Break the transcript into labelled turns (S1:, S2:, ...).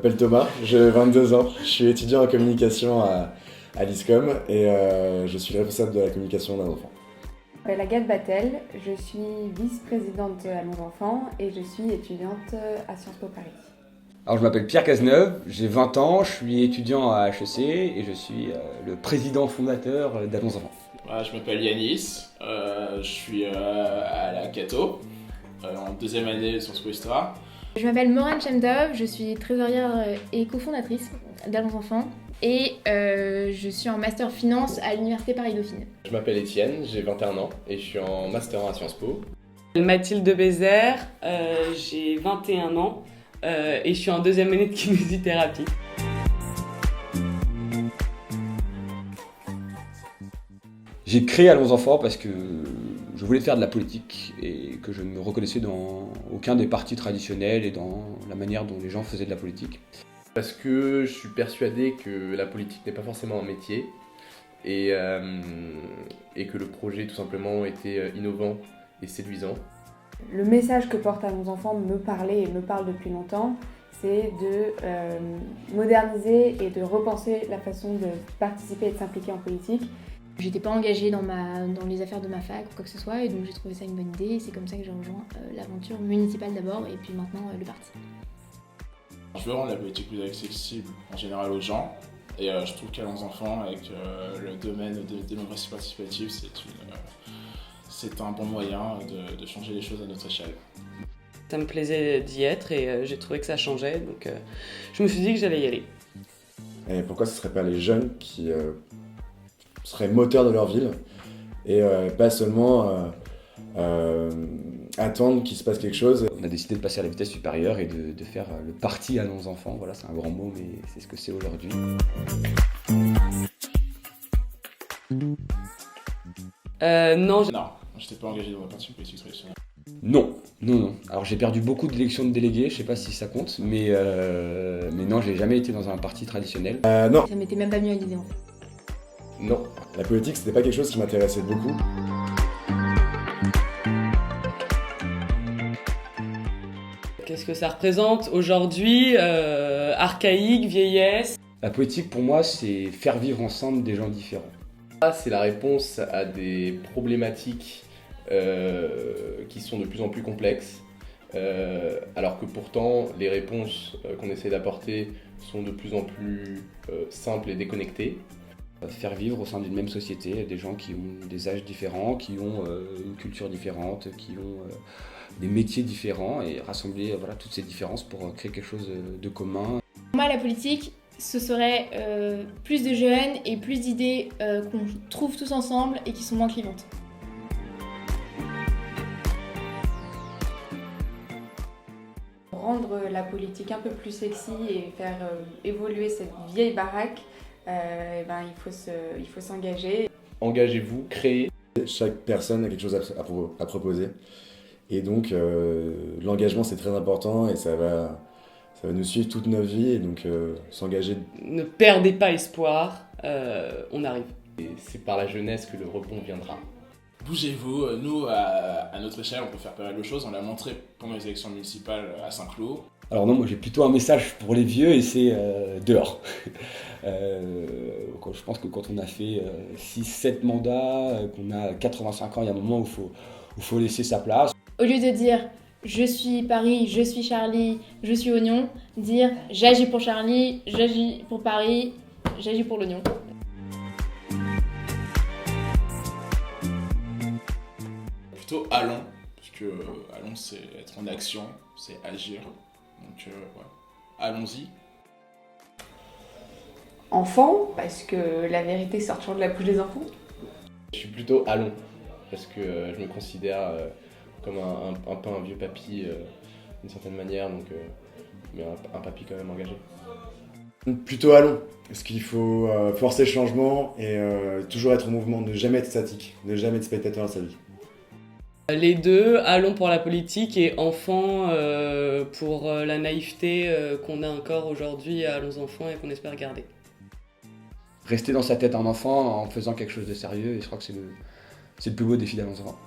S1: m'appelle Thomas, j'ai 22 ans, je suis étudiant en communication à l'ISCOM et je suis le responsable de la communication d'un enfant.
S2: Je m'appelle Agathe Battel, je suis vice-présidente à Allons Enfants et je suis étudiante à Sciences Po Paris.
S3: Alors je m'appelle Pierre Cazeneuve, j'ai 20 ans, je suis étudiant à HEC et je suis le président fondateur d'Allons Enfants.
S4: Je m'appelle Yanis, je suis à la Cato, en deuxième année de Sciences Po Histoire.
S5: Je m'appelle Morane Chemdov, je suis trésorière et cofondatrice d'Allons Enfants et je suis en master finance à l'université Paris-Dauphine.
S6: Je m'appelle Étienne, j'ai 21 ans et je suis en master 1 à Sciences Po.
S7: Mathilde Bézère, j'ai 21 ans et je suis en deuxième année de kinésithérapie.
S3: J'ai créé Allons Enfants parce que je voulais faire de la politique et que je ne me reconnaissais dans aucun des partis traditionnels et dans la manière dont les gens faisaient de la politique.
S6: Parce que je suis persuadé que la politique n'est pas forcément un métier et que le projet tout simplement était innovant et séduisant.
S2: Le message que porte Allons Enfants me parlait et me parle depuis longtemps, c'est de moderniser et de repenser la façon de participer et de s'impliquer en politique.
S5: J'étais pas engagée dans les affaires de ma fac ou quoi que ce soit et donc j'ai trouvé ça une bonne idée et c'est comme ça que j'ai rejoint l'aventure municipale d'abord et puis maintenant le parti.
S4: Je veux rendre la politique plus accessible en général aux gens et je trouve qu'Allons Enfants avec le domaine de démocratie participative c'est un bon moyen de changer les choses à notre échelle.
S7: Ça me plaisait d'y être et j'ai trouvé que ça changeait donc je me suis dit que j'allais y aller.
S1: Et pourquoi ce ne seraient pas les jeunes qui seraient moteurs de leur ville et pas seulement attendre qu'il se passe quelque chose.
S3: On a décidé de passer à la vitesse supérieure et de faire le parti Allons Enfants. Voilà, c'est un grand mot, mais c'est ce que c'est aujourd'hui.
S7: Non,
S4: Non, je n'étais pas engagé dans un parti politique traditionnel.
S3: Non. Alors j'ai perdu beaucoup d'élections de délégués, je sais pas si ça compte, mais non, j'ai jamais été dans un parti traditionnel.
S1: Non,
S5: Ça m'était même pas venu à l'idée en fait.
S1: non, la politique c'était pas quelque chose qui m'intéressait beaucoup.
S7: qu'est-ce que ça représente aujourd'hui? Archaïque, vieillesse.
S3: La politique pour moi c'est faire vivre ensemble des gens différents.
S6: C'est la réponse à des problématiques qui sont de plus en plus complexes, alors que pourtant les réponses qu'on essaie d'apporter sont de plus en plus simples et déconnectées.
S3: Faire vivre au sein d'une même société des gens qui ont des âges différents, qui ont une culture différente, qui ont des métiers différents et rassembler toutes ces différences pour créer quelque chose de commun.
S5: Pour moi la politique ce serait plus de jeunes et plus d'idées qu'on trouve tous ensemble et qui sont moins clivantes.
S2: Rendre la politique un peu plus sexy et faire évoluer cette vieille baraque, il faut s'engager.
S6: Engagez-vous, créez.
S1: Chaque personne a quelque chose à proposer et donc l'engagement c'est très important et ça va nous suivre toute notre vie et donc s'engager.
S7: Ne perdez pas espoir, on arrive.
S6: Et c'est par la jeunesse que le rebond viendra.
S4: Bougez-vous, nous à notre échelle on peut faire pas mal de choses, on l'a montré pendant les élections municipales à Saint-Cloud.
S3: Alors non, moi j'ai plutôt un message pour les vieux et c'est dehors. Je pense que quand on a fait 6-7 mandats, qu'on a 85 ans, il y a un moment où il faut laisser sa place.
S5: Au lieu de dire je suis Paris, je suis Charlie, je suis Oignon, dire j'agis pour Charlie, j'agis pour Paris, j'agis pour l'Oignon.
S4: Plutôt allons, parce que allons c'est être en action, c'est agir, donc allons-y.
S2: Enfants, parce que la vérité sort toujours de la bouche des enfants.
S6: Je suis plutôt allons, parce que je me considère comme un peu un vieux papy d'une certaine manière, donc, mais un papy quand même engagé.
S1: Plutôt allons, parce qu'il faut forcer le changement et toujours être en mouvement, ne jamais être statique, ne jamais être spectateur à sa vie.
S7: Les deux, allons pour la politique et enfants pour la naïveté qu'on a encore aujourd'hui à Allons Enfants et qu'on espère garder.
S3: Rester dans sa tête un enfant en faisant quelque chose de sérieux et je crois que c'est le plus beau défi d'Allons Enfants.